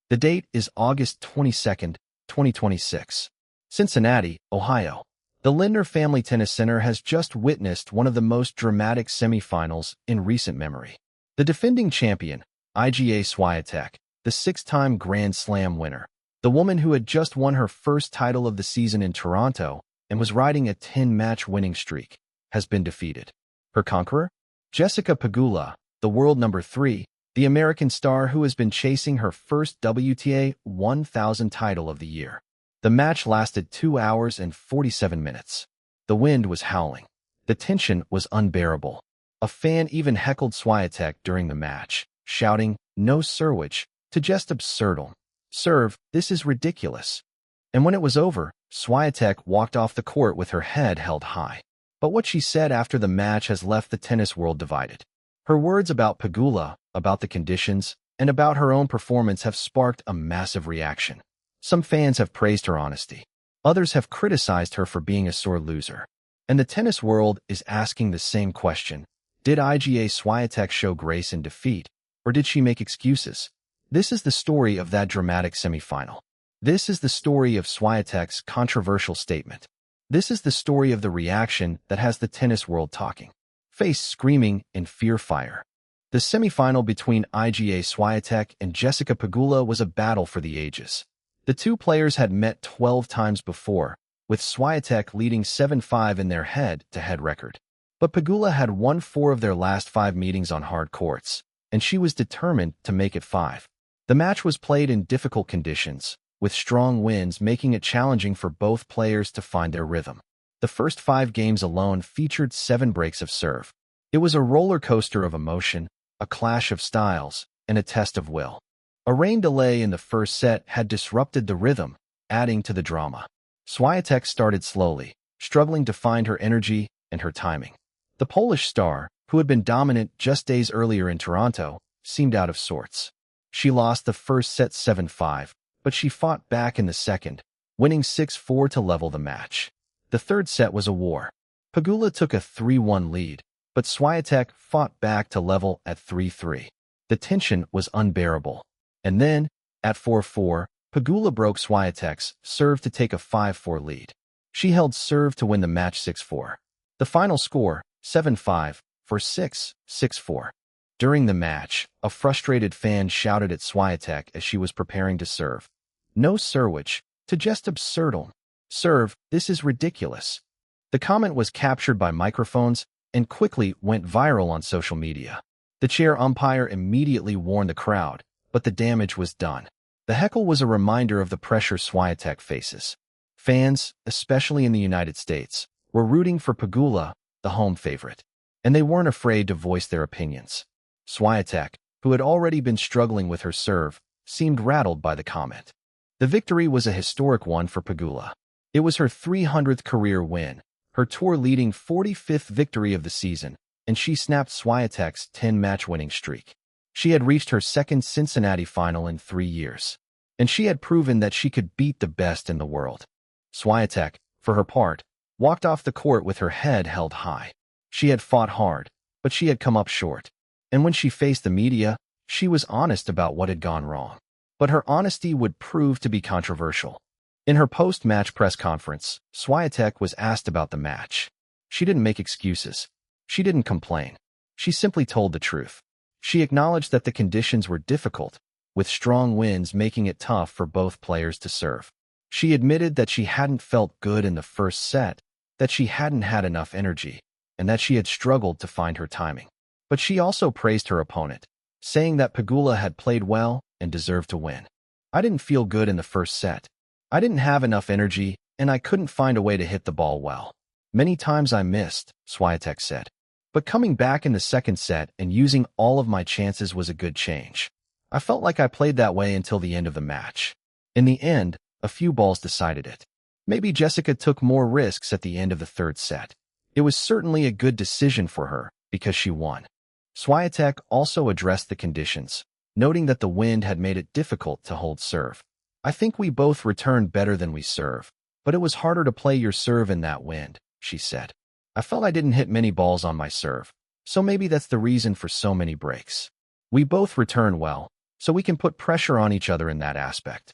The date is August 22nd, 2026. Cincinnati, Ohio. The Lindner Family Tennis Center has just witnessed one of the most dramatic semifinals in recent memory. The defending champion, IGA SWIATEK, the six-time Grand Slam winner, the woman who had just won her first title of the season in Toronto and was riding a 10-match winning streak, has been defeated. Her conqueror? Jessica Pegula, the world number 3, the American star who has been chasing her first WTA 1000 title of the year. The match lasted 2 hours and 47 minutes. The wind was howling. The tension was unbearable. A fan even heckled SWIATEK during the match, shouting, "No serwuj," to jest absurdalne. Serve, this is ridiculous. And when it was over, SWIATEK walked off the court with her head held high. But what she said after the match has left the tennis world divided. Her words about Pegula, about the conditions, and about her own performance have sparked a massive reaction. Some fans have praised her honesty. Others have criticized her for being a sore loser. And the tennis world is asking the same question. Did IGA SWIATEK show grace in defeat, or did she make excuses? This is the story of that dramatic semifinal. This is the story of SWIATEK's controversial statement. This is the story of the reaction that has the tennis world talking. Face screaming in fear fire. The semifinal between IGA SWIATEK and Jessica Pegula was a battle for the ages. The two players had met 12 times before, with SWIATEK leading 7-5 in their head-to-head record. But Pegula had won 4 of their last 5 meetings on hard courts, and she was determined to make it 5. The match was played in difficult conditions, with strong winds making it challenging for both players to find their rhythm. The first 5 games alone featured 7 breaks of serve. It was a roller coaster of emotion, a clash of styles, and a test of will. A rain delay in the first set had disrupted the rhythm, adding to the drama. SWIATEK started slowly, struggling to find her energy and her timing. The Polish star, who had been dominant just days earlier in Toronto, seemed out of sorts. She lost the first set 7-5, but she fought back in the second, winning 6-4 to level the match. The third set was a war. Pegula took a 3-1 lead, but SWIATEK fought back to level at 3-3. The tension was unbearable. And then, at 4-4, Pegula broke SWIATEK's serve to take a 5-4 lead. She held serve to win the match 6-4. The final score, 7-5, for 6-4. During the match, a frustrated fan shouted at SWIATEK as she was preparing to serve. "No serwuj," to jest absurdalne. Serve, this is ridiculous. The comment was captured by microphones and quickly went viral on social media. The chair umpire immediately warned the crowd, but the damage was done. The heckle was a reminder of the pressure SWIATEK faces. Fans, especially in the United States, were rooting for Pegula, the home favorite, and they weren't afraid to voice their opinions. SWIATEK, who had already been struggling with her serve, seemed rattled by the comment. The victory was a historic one for Pegula. It was her 300th career win, her tour-leading 45th victory of the season, and she snapped SWIATEK's 10-match winning streak. She had reached her second Cincinnati final in 3 years, and she had proven that she could beat the best in the world. SWIATEK, for her part, walked off the court with her head held high. She had fought hard, but she had come up short. And when she faced the media, she was honest about what had gone wrong. But her honesty would prove to be controversial. In her post-match press conference, SWIATEK was asked about the match. She didn't make excuses. She didn't complain. She simply told the truth. She acknowledged that the conditions were difficult, with strong winds making it tough for both players to serve. She admitted that she hadn't felt good in the first set, that she hadn't had enough energy, and that she had struggled to find her timing. But she also praised her opponent, saying that Pegula had played well and deserved to win. "I didn't feel good in the first set. I didn't have enough energy, and I couldn't find a way to hit the ball well. Many times I missed," SWIATEK said. "But coming back in the second set and using all of my chances was a good change. I felt like I played that way until the end of the match. In the end, a few balls decided it. Maybe Jessica took more risks at the end of the third set. It was certainly a good decision for her because she won." SWIATEK also addressed the conditions, noting that the wind had made it difficult to hold serve. "I think we both returned better than we serve, but it was harder to play your serve in that wind," she said. "I felt I didn't hit many balls on my serve, so maybe that's the reason for so many breaks. We both returned well, so we can put pressure on each other in that aspect."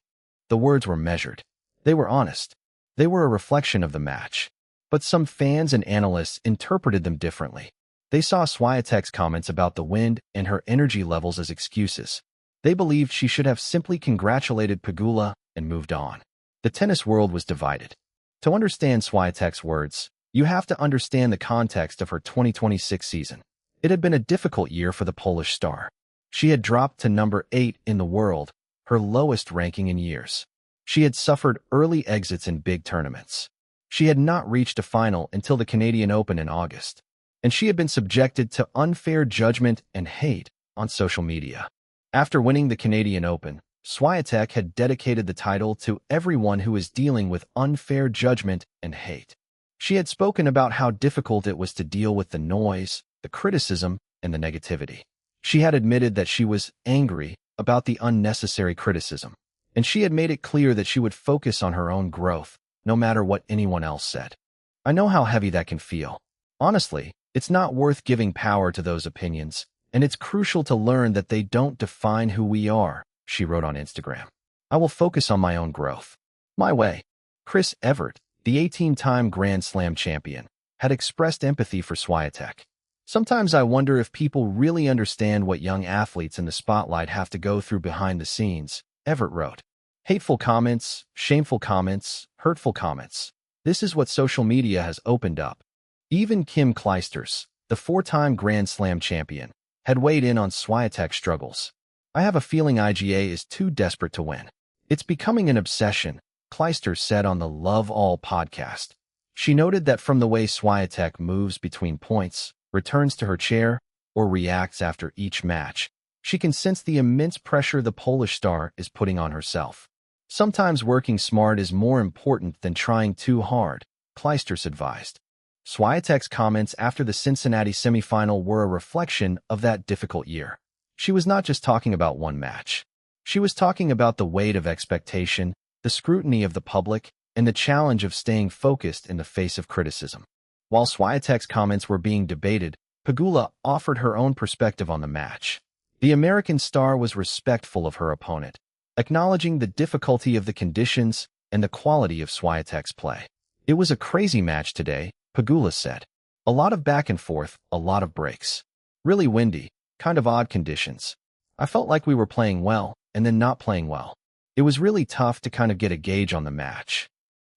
The words were measured. They were honest. They were a reflection of the match. But some fans and analysts interpreted them differently. They saw Swiatek's comments about the wind and her energy levels as excuses. They believed she should have simply congratulated Pegula and moved on. The tennis world was divided. To understand Swiatek's words, you have to understand the context of her 2026 season. It had been a difficult year for the Polish star. She had dropped to number 8 in the world, her lowest ranking in years. She had suffered early exits in big tournaments. She had not reached a final until the Canadian Open in August, and she had been subjected to unfair judgment and hate on social media. After winning the Canadian Open, Swiatek had dedicated the title to everyone who is dealing with unfair judgment and hate. She had spoken about how difficult it was to deal with the noise, the criticism, and the negativity. She had admitted that she was angry about the unnecessary criticism, and she had made it clear that she would focus on her own growth, no matter what anyone else said. I know how heavy that can feel. Honestly, it's not worth giving power to those opinions, and it's crucial to learn that they don't define who we are, she wrote on Instagram. I will focus on my own growth. My way. Chris Evert, the 18-time Grand Slam champion, had expressed empathy for Swiatek. Sometimes I wonder if people really understand what young athletes in the spotlight have to go through behind the scenes, Evert wrote. Hateful comments, shameful comments, hurtful comments. This is what social media has opened up. Even Kim Clijsters, the 4-time Grand Slam champion, had weighed in on Swiatek's struggles. I have a feeling IGA is too desperate to win. It's becoming an obsession, Clijsters said on the Love All podcast. She noted that from the way Swiatek moves between points, returns to her chair, or reacts after each match, she can sense the immense pressure the Polish star is putting on herself. Sometimes working smart is more important than trying too hard, Clijsters advised. Swiatek's comments after the Cincinnati semifinal were a reflection of that difficult year. She was not just talking about one match. She was talking about the weight of expectation, the scrutiny of the public, and the challenge of staying focused in the face of criticism. While Swiatek's comments were being debated, Pegula offered her own perspective on the match. The American star was respectful of her opponent, acknowledging the difficulty of the conditions and the quality of Swiatek's play. It was a crazy match today, Pegula said. A lot of back and forth, a lot of breaks. Really windy, kind of odd conditions. I felt like we were playing well, and then not playing well. It was really tough to kind of get a gauge on the match.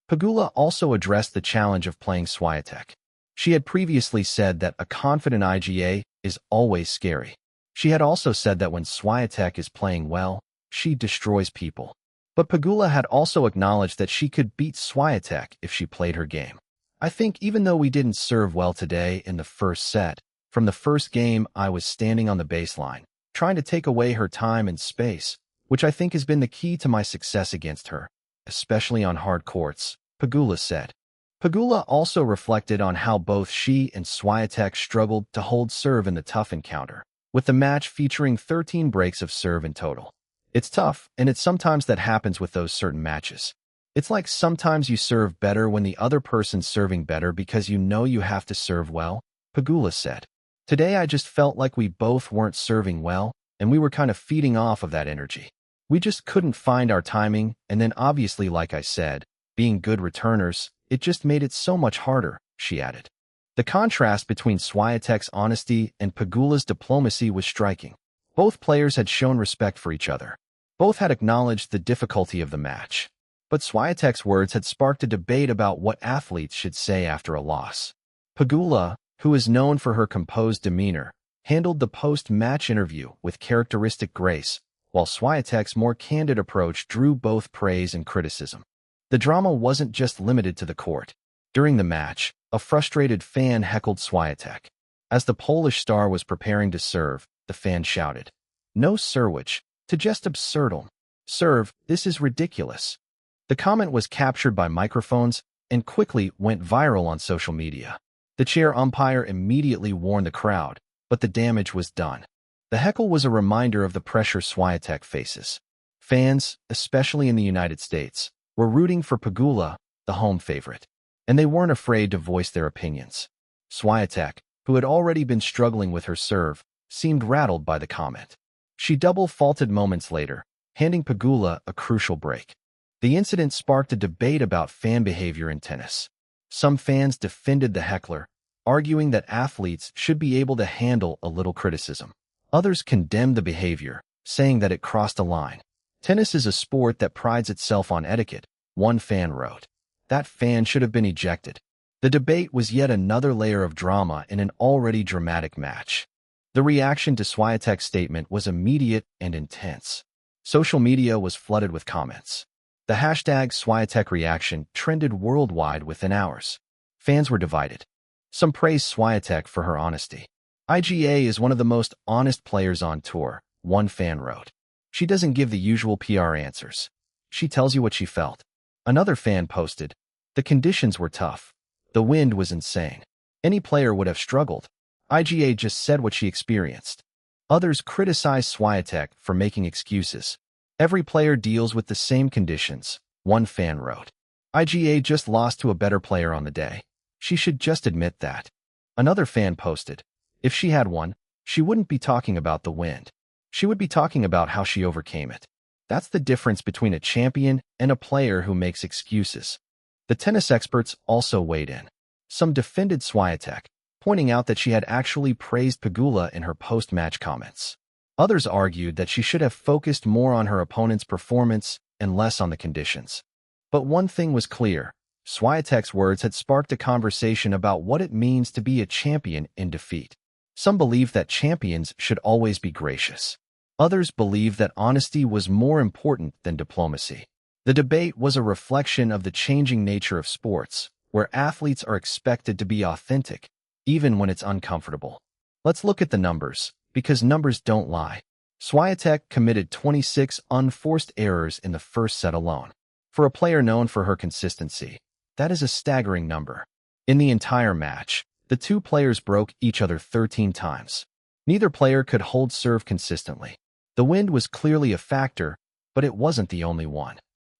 Pegula also addressed the challenge of playing Swiatek. She had previously said that a confident IGA is always scary. She had also said that when Swiatek is playing well, she destroys people. But Pegula had also acknowledged that she could beat Swiatek if she played her game. I think even though we didn't serve well today in the first set, from the first game I was standing on the baseline, trying to take away her time and space, which I think has been the key to my success against her, especially on hard courts, Pegula said. Pegula also reflected on how both she and Swiatek struggled to hold serve in the tough encounter, with the match featuring 13 breaks of serve in total. It's tough, and it's sometimes that happens with those certain matches. It's like sometimes you serve better when the other person's serving better because you know you have to serve well, Pegula said. Today I just felt like we both weren't serving well, and we were kind of feeding off of that energy. We just couldn't find our timing, and then obviously, like I said, being good returners, it just made it so much harder, she added. The contrast between Swiatek's honesty and Pegula's diplomacy was striking. Both players had shown respect for each other. Both had acknowledged the difficulty of the match. But Swiatek's words had sparked a debate about what athletes should say after a loss. Pegula, who is known for her composed demeanor, handled the post-match interview with characteristic grace, while Swiatek's more candid approach drew both praise and criticism. The drama wasn't just limited to the court. During the match, a frustrated fan heckled Świątek. As the Polish star was preparing to serve, the fan shouted, "No serwuj, to just absurdalne. Serve, this is ridiculous." The comment was captured by microphones and quickly went viral on social media. The chair umpire immediately warned the crowd, but the damage was done. The heckle was a reminder of the pressure Świątek faces. Fans, especially in the United States, were rooting for Pegula, the home favorite, and they weren't afraid to voice their opinions. Świątek, who had already been struggling with her serve, seemed rattled by the comment. She double faulted moments later, handing Pegula a crucial break. The incident sparked a debate about fan behavior in tennis. Some fans defended the heckler, arguing that athletes should be able to handle a little criticism. Others condemned the behavior, saying that it crossed a line. Tennis is a sport that prides itself on etiquette, one fan wrote. That fan should have been ejected. The debate was yet another layer of drama in an already dramatic match. The reaction to Swiatek's statement was immediate and intense. Social media was flooded with comments. The hashtag Swiatek reaction trended worldwide within hours. Fans were divided. Some praised Swiatek for her honesty. IGA is one of the most honest players on tour, one fan wrote. She doesn't give the usual PR answers. She tells you what she felt. Another fan posted, the conditions were tough. The wind was insane. Any player would have struggled. IGA just said what she experienced. Others criticized Swiatek for making excuses. Every player deals with the same conditions, one fan wrote. IGA just lost to a better player on the day. She should just admit that. Another fan posted, if she had won, she wouldn't be talking about the wind. She would be talking about how she overcame it. That's the difference between a champion and a player who makes excuses. The tennis experts also weighed in. Some defended Swiatek, pointing out that she had actually praised Pegula in her post-match comments. Others argued that she should have focused more on her opponent's performance and less on the conditions. But one thing was clear. Swiatek's words had sparked a conversation about what it means to be a champion in defeat. Some believed that champions should always be gracious. Others believed that honesty was more important than diplomacy. The debate was a reflection of the changing nature of sports, where athletes are expected to be authentic, even when it's uncomfortable. Let's look at the numbers, because numbers don't lie. Swiatek committed 26 unforced errors in the first set alone. For a player known for her consistency, that is a staggering number. In the entire match, the two players broke each other 13 times. Neither player could hold serve consistently. The wind was clearly a factor, but it wasn't the only one.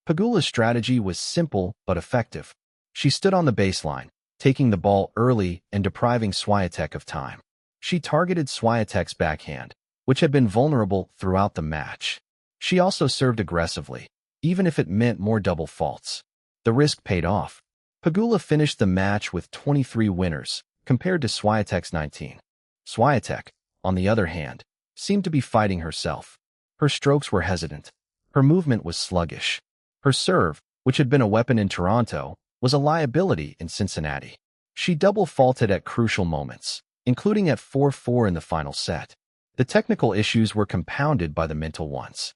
Pegula's strategy was simple but effective. She stood on the baseline, taking the ball early and depriving Swiatek of time. She targeted Swiatek's backhand, which had been vulnerable throughout the match. She also served aggressively, even if it meant more double faults. The risk paid off. Pegula finished the match with 23 winners, compared to Swiatek's 19. Świątek, on the other hand, seemed to be fighting herself. Her strokes were hesitant. Her movement was sluggish. Her serve, which had been a weapon in Toronto, was a liability in Cincinnati. She double faulted at crucial moments, including at 4-4 in the final set. The technical issues were compounded by the mental ones.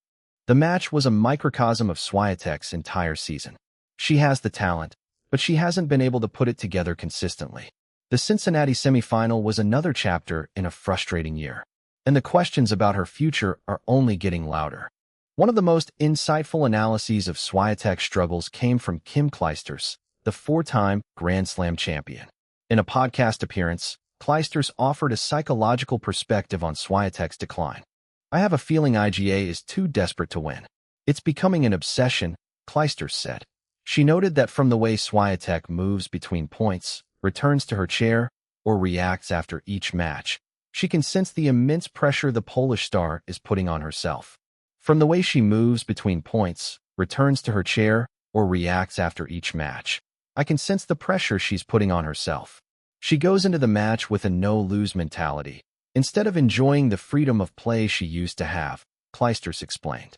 The match was a microcosm of Swiatek's entire season. She has the talent, but she hasn't been able to put it together consistently. The Cincinnati semifinal was another chapter in a frustrating year, and the questions about her future are only getting louder. One of the most insightful analyses of Swiatek's struggles came from Kim Clijsters, the four-time Grand Slam champion. In a podcast appearance, Clijsters offered a psychological perspective on Swiatek's decline. I have a feeling IGA is too desperate to win. It's becoming an obsession, Clijsters said. She noted that from the way Świątek moves between points, returns to her chair, or reacts after each match, she can sense the immense pressure the Polish star is putting on herself. From the way she moves between points, returns to her chair, or reacts after each match, I can sense the pressure she's putting on herself. She goes into the match with a no-lose mentality, instead of enjoying the freedom of play she used to have, Clijsters explained.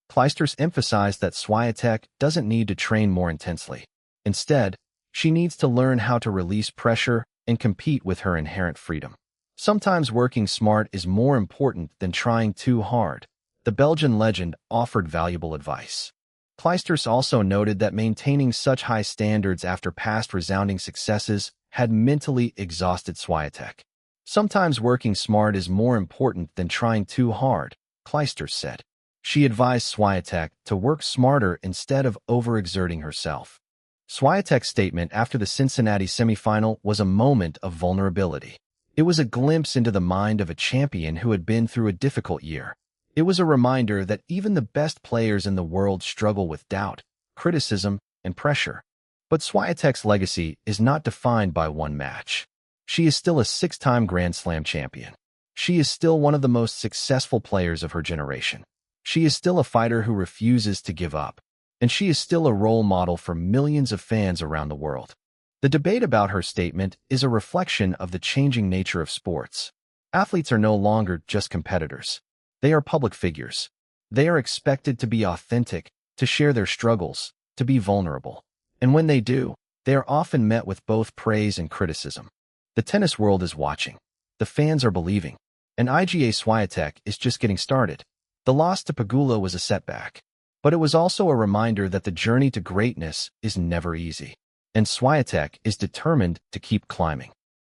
Clijsters emphasized that Świątek doesn't need to train more intensely. Instead, she needs to learn how to release pressure and compete with her inherent freedom. Sometimes working smart is more important than trying too hard. The Belgian legend offered valuable advice. Clijsters also noted that maintaining such high standards after past resounding successes had mentally exhausted Świątek. Sometimes working smart is more important than trying too hard, Clijsters said. She advised Świątek to work smarter instead of overexerting herself. Świątek's statement after the Cincinnati semifinal was a moment of vulnerability. It was a glimpse into the mind of a champion who had been through a difficult year. It was a reminder that even the best players in the world struggle with doubt, criticism, and pressure. But Świątek's legacy is not defined by one match. She is still a six-time Grand Slam champion. She is still one of the most successful players of her generation. She is still a fighter who refuses to give up. And she is still a role model for millions of fans around the world. The debate about her statement is a reflection of the changing nature of sports. Athletes are no longer just competitors. They are public figures. They are expected to be authentic, to share their struggles, to be vulnerable. And when they do, they are often met with both praise and criticism. The tennis world is watching. The fans are believing. And IGA SWIATEK is just getting started. The loss to Pegula was a setback. But it was also a reminder that the journey to greatness is never easy. And SWIATEK is determined to keep climbing.